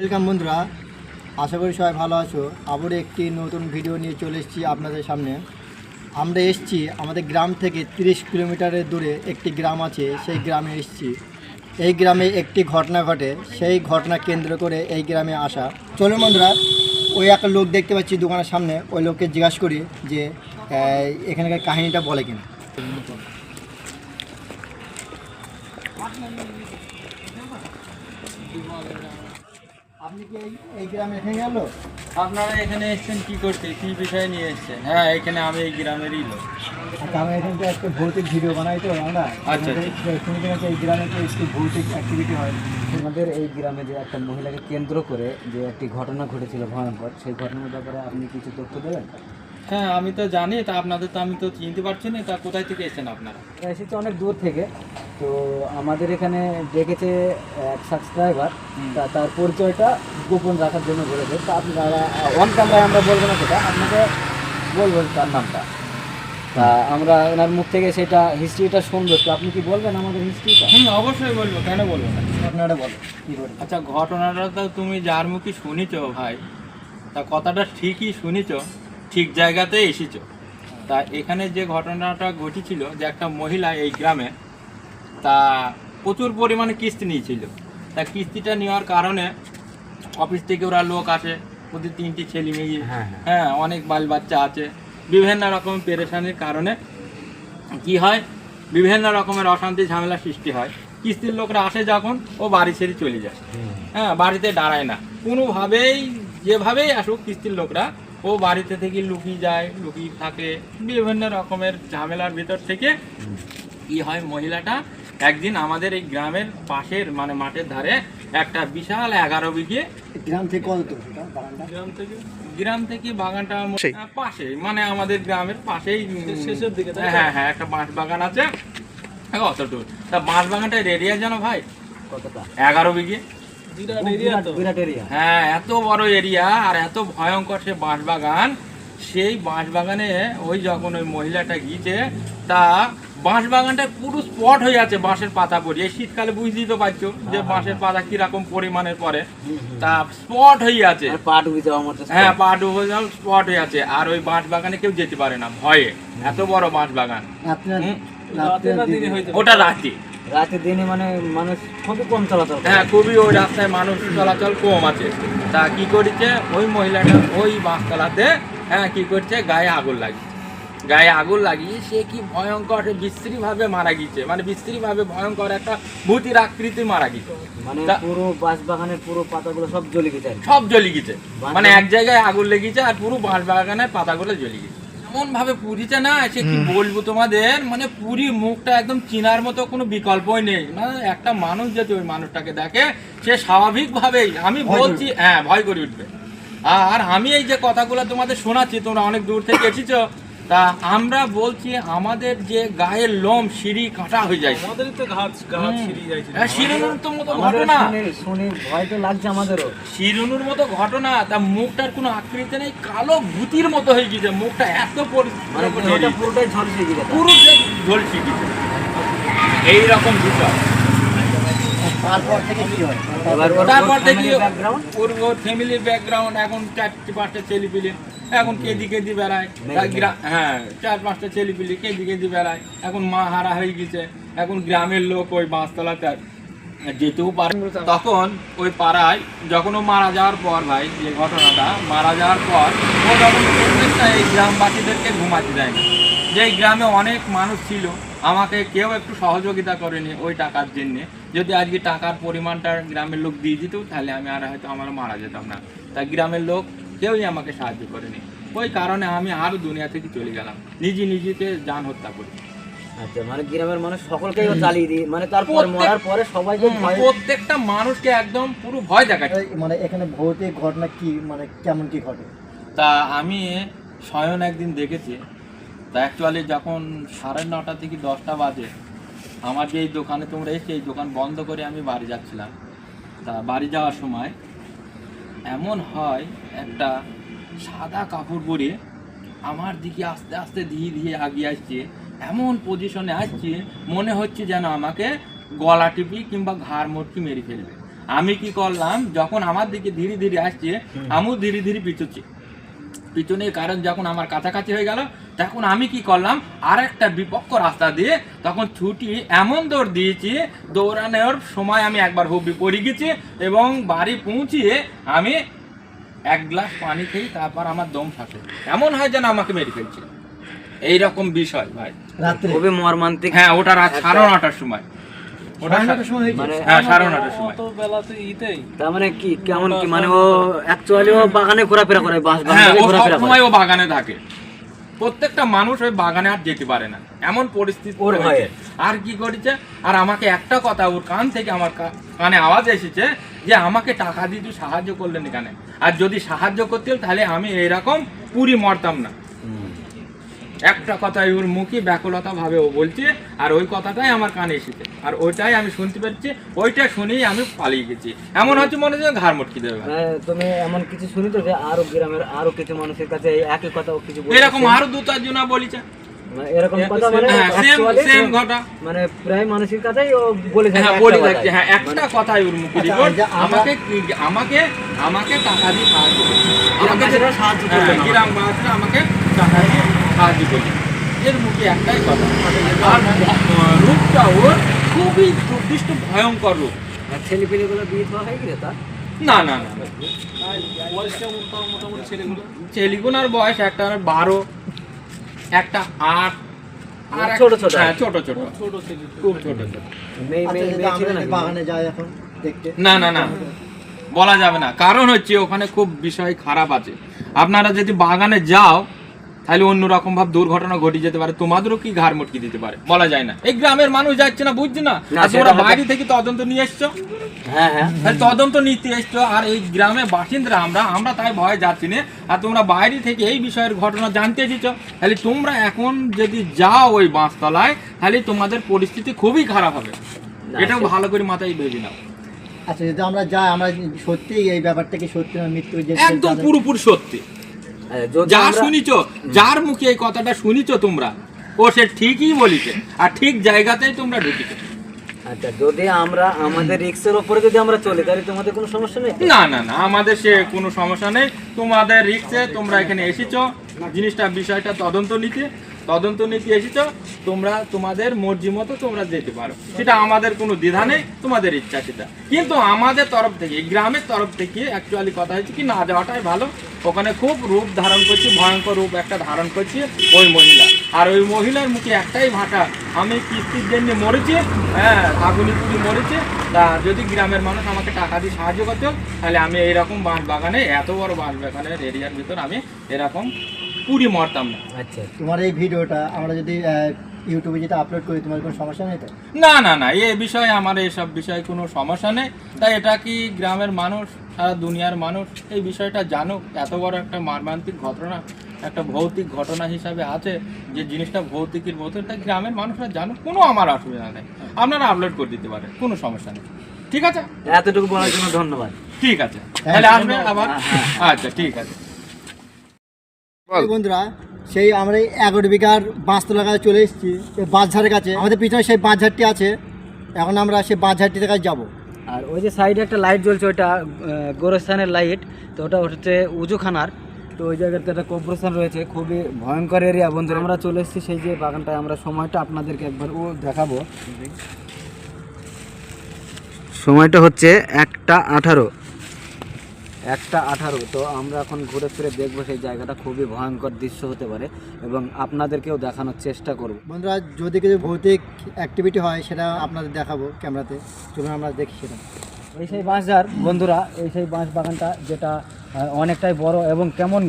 Welcome বন্ধুরা, আশা করি সবাই ভালো আছো। আবার একটি নতুন ভিডিও নিয়ে চলে এসেছি আপনাদের সামনে। আমরা এসেছি আমাদের গ্রাম থেকে 30 কিলোমিটারের দূরে একটি গ্রাম আছে, সেই গ্রামে এসেছি। এই গ্রামে একটি ঘটনা ঘটে, সেই ঘটনা কেন্দ্র করে এই গ্রামে আসা। চলুন বন্ধুরা, ওই একটা লোক দেখতে পাচ্ছি দোকানের সামনে, ওই লোককে জিজ্ঞাসা করি যে এখানকার কাহিনীটা বলে কিনা। আপনি কি এই গ্রামে এখানে গেল? আপনারা এখানে এসেছেন কি করতে, কি বিষয় নিয়ে এসেছেন? হ্যাঁ, এখানে আমি এই গ্রামেরই লোক। আচ্ছা, আমরা এখান থেকে একটা ভৌতিক ভিডিও বানাই তো আমরা। আচ্ছা, শুনতে গেছি এই গ্রামে তো একটু ভৌতিক অ্যাক্টিভিটি হয়। আমাদের এই গ্রামে যে একটা মহিলাকে কেন্দ্র করে যে একটি ঘটনা ঘটেছিল ভয়ঙ্কর, সেই ঘটনার ব্যাপারে আপনি কিছু তথ্য দেবেন? হ্যাঁ, আমি তো জানি, তা আপনাদের তো আমি তো চিনতে পারছি না। তা কোথায় থেকে এসেছেন আপনারা? এসেছে অনেক দূর থেকে, তো আমাদের এখানে ডেকেছে এক সাবস্ক্রাইবার, তার পরিচয়টা গোপন রাখার জন্য বলেছে। তা আপনারা অন ক্যামেরায় আমরা বলবো না, সেটা আপনাকে বলবো তার নামটা। তা আমরা ওনার মুখ থেকে সেটা হিস্ট্রিটা শুনবো। তো আপনি কি বলবেন আমাদের হিস্ট্রিটা? অবশ্যই বলবো, কেন বলবো না। আপনারা বলো কী করে। আচ্ছা, ঘটনাটা তো তুমি যার মুখে শুনেছ ভাই, তা কথাটা ঠিকই শুনেছ, ঠিক জায়গাতে এসেছ। তা এখানে যে ঘটনাটা ঘটেছিল, যে একটা মহিলা এই গ্রামে তা প্রচুর পরিমাণে কিস্তি নিয়েছিল। তা কিস্তিটা নেওয়ার কারণে অফিস থেকে ওরা লোক আসে, ওদের 3টি ছেলে মেয়ে, হ্যাঁ অনেক বাল বাচ্চা আছে। বিভিন্ন রকম পেরেশানির কারণে কি হয়, বিভিন্ন রকমের অশান্তি ঝামেলা সৃষ্টি হয়। কিস্তির লোকরা আসে যখন, ও বাড়ি ছেড়ে চলে যায়। হ্যাঁ, বাড়িতে দাঁড়ায় না কোনোভাবেই, যেভাবেই আসুক কিস্তির লোকরা, ও বাড়িতে থেকে লুকিয়ে যায়, লুকিয়ে থাকে। বিভিন্ন রকমের ঝামেলার ভিতর থেকে কি হয়, মহিলাটা একদিন আমাদের এই গ্রামের পাশের মানে মাঠের ধারে একটা বিশাল 11 বিঘে, গ্রাম থেকে কত দূর এটা বাগানটা? গ্রাম থেকে বাগানটা পাশে, মানে আমাদের গ্রামের পাশেই শেষের দিকে। হ্যাঁ, একটা বাঁশ বাগান আছে অতটুকু। তা বাঁশ বাগানটার এরিয়া জানো ভাই কতটা? 11 বিঘে। বিরাট এরিয়া। হ্যাঁ, এত বড় এরিয়া আর এত ভয়ঙ্কর সে বাঁশ বাগান। সেই বাঁশ বাগানে ওই যখন ওই মহিলাটা গিয়েছে, তা বাঁশ বাগানটা পুরো স্পট হয়ে আছে বাঁশের পাতা পড়ে। এই শীতকালে বুঝতেই তো পারছো যে বাঁশের পাতা কিরকম পরিমাণের পরে, তা স্পট হয়ে আছে। পা ডুবে যাওয়ার মতো। হ্যাঁ, পা ডুবে যাওয়ার স্পট হয়ে আছে। আর ওই বাঁশ বাগানে কেউ যেতে পারে না ভয়ে, এত বড় বাঁশ বাগান। ওটা রাতে দিনে মানে মানুষ খুবই কম চলাচল। হ্যাঁ, খুবই, ওই রাস্তায় মানুষ চলাচল কম আছে। তা কি করেছে ওই মহিলাটা ওই বাঁশতলাতে, হ্যাঁ কি করছে, গায়ে আগুন লাগিয়ে সে কি ভয়ঙ্কর বিশ্রীভাবে মারা গিয়েছে। মানে বিশ্রীভাবে ভয়ঙ্কর একটা ভূতির আকৃতি মারা গিয়েছে। মানে পুরো বাঁশ বাগানের পুরো পাতাগুলো সব জ্বলে গেছে। মানে এক জায়গায় আগুন লেগেছে আর পুরো বাঁশ বাগানের পাতাগুলো জ্বলে গেছে। এমন ভাবে পুড়িছে না, সে কি বলবো তোমাদের, মানে পুরি মুখটা একদম চিনার মতো কোনো বিকল্পই নেই। মানে একটা মানুষ যদি ওই মানুষটাকে দেখে, সে স্বাভাবিকভাবেই, আমি বলছি, হ্যাঁ ভয় করে উঠবে। আর আমি এই যে কথাগুলো তোমাদের শোনাচ্ছি, তোমরা অনেক দূর থেকে এসেছো, তা আমরা বলছি আমাদের যে গায়ের লোম সিঁড়ি কাঁটা হয়ে যায়। শিরুনুর তো মতো ঘটনা, শুনে ভয় তো লাগছে আমাদেরও। শিরুনুর মতো ঘটনা। তা মুখটার কোনো আকৃতি নেই, কালো ভূতির মতো হয়ে গেছে মুখটা, এত পুরোটাই ঝলসে গেছে। ঝলসে গেছে এইরকম বিষয়। তারপর থেকে কি হয়? তারপর থেকে ওর ফ্যামিলির ব্যাকগ্রাউন্ড, এখন 4-5টা ছেলেপিলে এখন কেঁদি বেড়ায়। হ্যাঁ, 4-5টা ছেলেপিলে কেঁদি বেড়ায়। এখন মা হারা হয়ে গেছে। এখন গ্রামের লোক ওই বাঁশতলাতে যেতেও পারে। তখন ওই পাড়ায় যখন ও মারা যাওয়ার পর, ভাই যে ঘটনাটা মারা যাওয়ার পর, ও যখন প্রত্যেকটা এই গ্রামবাসীদেরকে ঘুমাতে দেয় না। যে এই গ্রামে অনেক মানুষ ছিল, আমাকে কেউ একটু সহযোগিতা করেনি ওই টাকার জন্যে। যদি আজকে টাকার পরিমাণটা গ্রামের লোক দিয়ে দিত, তাহলে আমি আর হয়তো আমার মারা যেতাম না। তাই গ্রামের লোক কেউই আমাকে সাহায্য করেনি। ওই কারণে আমি আরও দুনিয়া থেকে চলে গেলাম, নিজেকে জান হত্যা করি। আচ্ছা, মানে গ্রামের মানুষ সকলকেই চালিয়ে দিই, মানে তারপর মরার পরে সবাইকে প্রত্যেকটা মানুষকে একদম পুরো ভয় দেখাচ্ছে। মানে এখানে ভৌতিক ঘটনা কি, মানে কেমন কি ঘটে? তা আমি স্বয়ং একদিন দেখেছি। তা অ্যাকচুয়ালি যখন 9:30 থেকে 10টা বাজে, আমার যে এই দোকানে তোমরা এসে, এই দোকান বন্ধ করে আমি বাড়ি যাচ্ছিলাম। তা বাড়ি যাওয়ার সময় এমন হয়, একটা সাদা কাপড় পরে আমার দিকে আস্তে আস্তে ধীরে আগিয়ে আসছে। এমন পজিশনে আসছে, মনে হচ্ছে যেন আমাকে গলা টিপি কিংবা ঘাড় মোটকি মেরে ফেলবে। আমি কি করলাম, যখন আমার দিকে ধীরে ধীরে আসছে আমিও ধীরে ধীরে পিছনে, কারণ যখন আমার কাছাকাছি হয়ে গেল তখন আমি কি করলাম, আর একটা বিপক্ষ রাস্তা দিয়ে তখন ছুটি এমন দৌড় দিয়েছি, দৌড়ানোর সময় আমি একবার হুবড়ি পড়ে গেছি এবং বাড়ি পৌঁছিয়ে আমি এক গ্লাস পানি খেয়ে তারপর আমার দম থাকে, এমন হয় যেন আমাকে মেরে ফেলছে। এইরকম বিষয় ভাই, রাত্রে খুবই মর্মান্তিক। হ্যাঁ ওটা রাত 9:30টার সময়, ওটা 9:30টার সময় হয়েছে? মানে হ্যাঁ 9:30টার সময়। তার মানে কি কেমন কি মানে ও অ্যাকচুয়ালি ও বাগানে ঘোরাফেরা করে, হ্যাঁ ও ঘোরাফেরা করে। সবসময় ও বাগানে থাকে, প্রত্যেকটা মানুষ ওই বাগানে আর যেতে পারে না, এমন পরিস্থিতি ওর হয়েছে। ভয়ে। আর কি করেছে, আর আমাকে একটা কথা ওর কান থেকে আমার কানে আওয়াজ এসেছে যে আমাকে টাকা দিয়ে তুই সাহায্য করলেন এখানে, আর যদি সাহায্য করতে তাহলে আমি এরকম পুরি মরতাম না। একটা কথাই ওর মুখে ব্যাকুলতা ভাবে ও বলছে, আর ওই কথাটাই আমার কানে এসেছে, আর ওইটাই আমি শুনতে পাচ্ছি, ওইটা শুনেই আমি পালিয়ে গেছি। এমন হচ্ছে মনে হচ্ছে ঘাড় মটকি দেবে। মানে তুমি এমন কিছু শুনিতো যে আরো গ্রামের আরো কিছু মানুষের কাছে এই একই কথা ও কিছু বলছে? এরকম আরো 2-4 জনা বলেছে, মানে এরকম কথা মানে হ্যাঁ actually সেম ঘটা, মানে প্রায় মানুষের কাছেই ও বলে থাকে হ্যাঁ একটা বলে কথাই। থাকছে, হ্যাঁ একটা কথাই ওর মুখে আচ্ছা, রিপোর্ট, যে আমরা- আমাকে টাকা দিয়ে সাহায্য করছে, আমাকে গ্রামবাসীরা সাহায্য করবে হ্যাঁ, না। গ্রামবাসীরা আমাকে টাকা দিয়ে সাহায্য করছে, এর মুখে একটাই কথা। আর রূপটা ওর খুবই দুর্দিষ্ট ভয়ঙ্কর রূপ। আর ছেলে পেলেগুলো বিয়ে দেওয়া হয়ে গেছে তার? না না না, ছেলেগুলোর বয়স একটা 12, একটা 8, আর ছোট ছোট। হ্যাঁ ছোট ছোট, খুব ছোট ছোট। মেয়ে আচ্ছা, মেয়ে যদি মেয়ে ছিল আমরা নাকি? বাগানে যাই এখন দেখতে? না না না, বলা যাবে না, কারণ হচ্ছে ওখানে খুব বিষয় খারাপ আছে। আপনারা যদি বাগানে যাও তাহলে অন্যরকম ভাবে দুর্ঘটনা ঘটে যেতে পারে, তোমাদেরও কি ঘাড় মটকে দিতে পারে, বলা যায় না। এই গ্রামের মানুষ যাচ্ছে না, বুঝছি না, না, আর তোমরা সেটা হয়তো- বাইরে থেকে তদন্ত নিয়ে এসছো, হ্যাঁ হ্যাঁ। তাহলে তদন্ত নিতে এসছো, আর এই গ্রামের বাসিন্দা আমরা তাই ভয়ে যাচ্ছি না, আর তোমরা বাইরে থেকে এই বিষয়ের ঘটনা জানতে এসেছো, তাহলে তোমরা এখন যদি যাও ওই বাঁশতলায় তাহলে তোমাদের পরিস্থিতি খুবই খারাপ হবে, এটাও ভালো করে মাথায় ভেবে নাও। আচ্ছা, যদি আমরা যাই, আমরা সত্যি এই ব্যাপারটাকে সত্যি না মৃত্যু যে একদম পুরোপুরি সত্যি, যদি যা আমরা- শুনিছো, যার মুখে এই কথাটা শুনিছো তোমরা, ও সে ঠিকই বলিছে, আর ঠিক জায়গাতেই তোমরা ঢুকিছো। আচ্ছা, যদি আমরা আমাদের রিক্সের উপরে যদি আমরা চলি তাহলে তোমাদের কোনো সমস্যা নেই তো? না না না, আমাদের সে কোনো সমস্যা নেই, তোমাদের রিক্সে তোমরা এখানে এসেছো, জিনিসটা বিষয়টা তদন্ত নিতে এসেছো, তোমরা তোমাদের মর্জি মতো তোমরা যেতে পারো, সেটা আমাদের কোনো দ্বিধা নেই, তোমাদের ইচ্ছা সেটা। কিন্তু আমাদের তরফ থেকে, গ্রামের তরফ থেকে অ্যাকচুয়ালি কথা হচ্ছে কি না যাওয়াটাই ভালো। ওখানে খুব রূপ ধারণ করছে, ভয়ঙ্কর রূপ একটা ধারণ করছে ওই মহিলা, আর ওই মহিলার মুখে একটাই ভাষা, আমি কিস্তির জন্য মরেছি, হ্যাঁ আগুনি পুড়ি মরেছে, তা যদি গ্রামের মানুষ আমাকে টাকা দিয়ে সাহায্য করতো তাহলে আমি এইরকম বাঁশ বাগানে, এত বড় বাঁশ বাগানের এরিয়ার ভিতর আমি এরকম পুরি মরতাম না। আচ্ছা, তোমার এই ভিডিওটা আমরা যদি ইউটিউবে যেটা আপলোড করি, তোমার কোনো সমস্যা নেই তো? না না না, এই বিষয়ে আমার এসব বিষয়ে কোনো সমস্যা নেই, তাই এটা কি গ্রামের মানুষ, সারা দুনিয়ার মানুষ এই বিষয়টা জানুক, এত বড় একটা মর্মান্তিক ঘটনা, একটা ভৌতিক ঘটনা হিসাবে আছে, যে জিনিসটা ভৌতিকের মতো, তাই গ্রামের মানুষরা জানুক, কোনো আমার অসুবিধা নেই, আপনারা আপলোড করে দিতে পারেন, কোনো সমস্যা নেই, ঠিক আছে? এতটুকু বলার জন্য ধন্যবাদ। ঠিক আছে, তাহলে আসবে আবার, আচ্ছা ঠিক আছে। এই বন্ধুরা, সেই আমরা এই 11 বিঘার বাঁশতলার কাছে চলে এসেছি, এই বাঁশঝাড়ের কাছে, আমাদের পিছনে সেই বাঁশঝাড়টি আছে, এখন আমরা সেই বাঁশঝাড়টির কাছে যাবো। আর ওই যে সাইডে একটা লাইট জ্বলছে, ওইটা গোরস্থানের লাইট, তো ওটা হচ্ছে উজুখানার, তো ওই জায়গাতে একটা কবরস্থান রয়েছে, খুবই ভয়ঙ্কর এরিয়া বন্ধুরা। আমরা চলে এসেছি সেই যে বাগানটায়, আমরা সময়টা আপনাদেরকে একবার দেখাবো। সময়টা হচ্ছে 1:18, তো আমরা এখন ঘুরে ফিরে দেখবো সেই জায়গাটা, খুবই ভয়ঙ্কর দৃশ্য হতে পারে এবং আপনাদেরকেও দেখানোর চেষ্টা করব। বন্ধুরা, যদি কিছু ভৌতিক অ্যাক্টিভিটি হয় সেটা আপনাদের দেখাবো ক্যামেরাতে, চলুন আমরা দেখি সেটা। এই সেই বাঁশঝাড় বন্ধুরা, এই সেই বাঁশ বাগানটা, যেটা অনেকটাই বড় এবং কেমন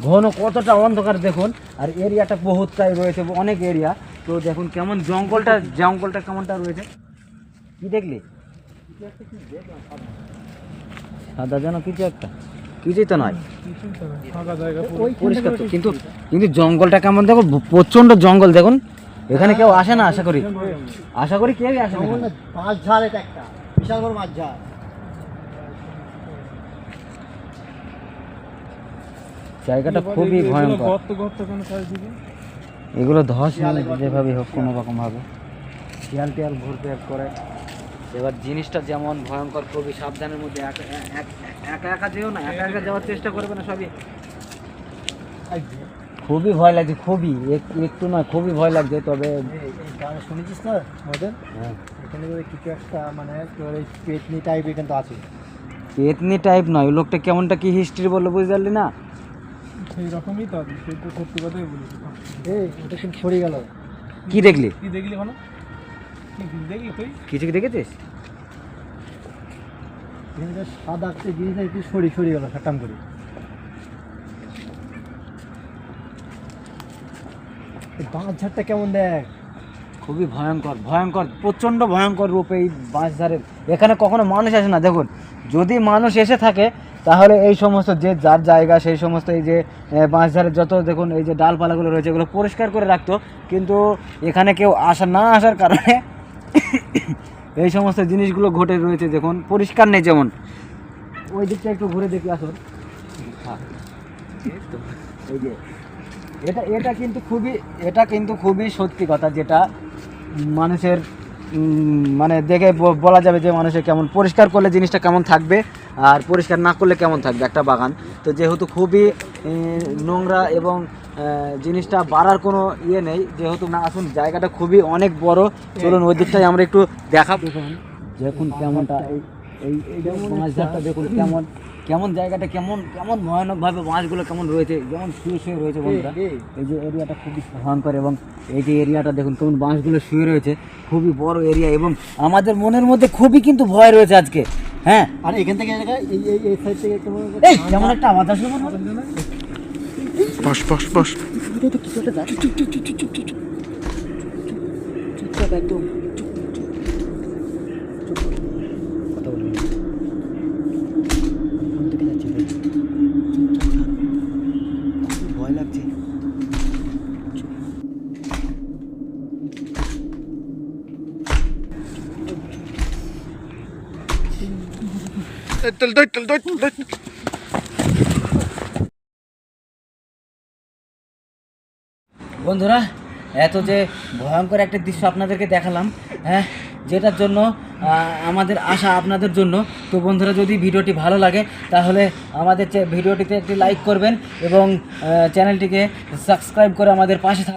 ঘন, কতটা অন্ধকার দেখুন, আর এরিয়াটা বহুতটাই রয়েছে, অনেক এরিয়া, তো দেখুন কেমন জঙ্গলটা কেমনটা রয়েছে। কি দেখলি? সাদা যেন কিছু একটা, কিছুই তো নয়, পরিষ্কার তো, কিন্তু জঙ্গলটা কেমন দেখো, প্রচন্ড জঙ্গল দেখুন, এখানে কেউ আসে না, আশা করি কেউই আসে না এখানে। বাঁশঝাড়, এটা একটা বিশাল বড় বাঁশঝাড়। জায়গাটা খুবই ভয়ঙ্কর, এগুলো ধস নামে যেভাবে হোক কোনো রকম ভাবে, টিয়াল ঘুরতে করে। এবার জিনিসটা যেমন ভয়ঙ্কর, খুবই সাবধানের মধ্যে, একা একা যেও না, একা একা যাওয়ার চেষ্টা করবে না সবই। খুবই ভয় লাগছে, খুবই একটু নয়, খুবই ভয় লাগছে। তবে এই গান শুনেছিস না মদন? হ্যাঁ, এখানে কিছু একটা মানে তোর এই পেতনি টাইপের কিন্তু আছে। পেতনি টাইপ নয়, ওই লোকটা কেমনটা কি হিস্ট্রি বললো বুঝতে পারলি না? সেই রকমই তো, সেই তো সত্যি কথাই বলেছি। এই ওটা কিন্তু সরে গেল। কি দেখলি? কি দেখলি ওখানে? কি দেখলি তুই? কিছু কি দেখেছিস? এখানে যে সাদা একটা জিনিস একটু সরে গেল সাটাম করে। এই বাঁশ ঝাড়টা কেমন দেখ। খুবই ভয়ঙ্কর, ভয়ঙ্কর, প্রচণ্ড ভয়ঙ্কর রূপ এই বাঁশঝাড়ের। এখানে কখনো মানুষ আসে না। দেখুন, যদি মানুষ এসে থাকে তাহলে এই সমস্ত যে যার জায়গা, সেই সমস্ত এই যে বাঁশঝাড়ের যত দেখুন এই যে ডালপালাগুলো রয়েছে এগুলো পরিষ্কার করে রাখতো, কিন্তু এখানে কেউ না আসার কারণে এই সমস্ত জিনিসগুলো ঘটে রয়েছে। দেখুন পরিষ্কার নেই, যেমন ওই দিকটা একটু ঘুরে দেখি আসুন। এই যে এটা কিন্তু খুবই সত্যি কথা, যেটা মানুষের মানে দেখে বলা যাবে যে মানুষের কেমন পরিষ্কার করলে জিনিসটা কেমন থাকবে আর পরিষ্কার না করলে কেমন থাকবে একটা বাগান। তো যেহেতু খুবই নোংরা এবং জিনিসটা বাড়ার কোনো ইয়ে নেই, যেহেতু না আসুন জায়গাটা খুবই অনেক বড়। চলুন ওই দিকটাই আমরা একটু দেখাবো। দেখুন কেমনটা এই মাছটা দেখুন কেমন জায়গাটা কেমন ভয়ানকভাবে মাছগুলো কেমন রয়েছে, যেমন শুয়ে রয়েছে বন্ধুরা। এই যে এরিয়াটা খুবই ভয়ঙ্কর, এবং এই যে এরিয়াটা দেখুন কেমন বাঁশগুলো শুয়ে রয়েছে, খুবই বড় এরিয়া, এবং আমাদের মনের মধ্যে খুবই কিন্তু ভয় রয়েছে আজকে। হ্যাঁ, আর এখান থেকে এই সাইড থেকে কেমন একটা আওয়াজ আসলো মনে হয়। বস। কিছু একটা যাচ্ছে, চুপচাপ একদম কথা বলবি না। কোন দিকে যাচ্ছে রে? ভয় লাগছে। বন্ধুরা, এত যে ভয়ঙ্কর একটা দৃশ্য আপনাদেরকে দেখালাম, হ্যাঁ, যেটার জন্য আমাদের আশা আপনাদের জন্য। তো বন্ধুরা, যদি ভিডিওটি ভালো লাগে তাহলে আমাদের ভিডিওটিতে একটি লাইক করবেন এবং চ্যানেলটিকে সাবস্ক্রাইব করে আমাদের পাশে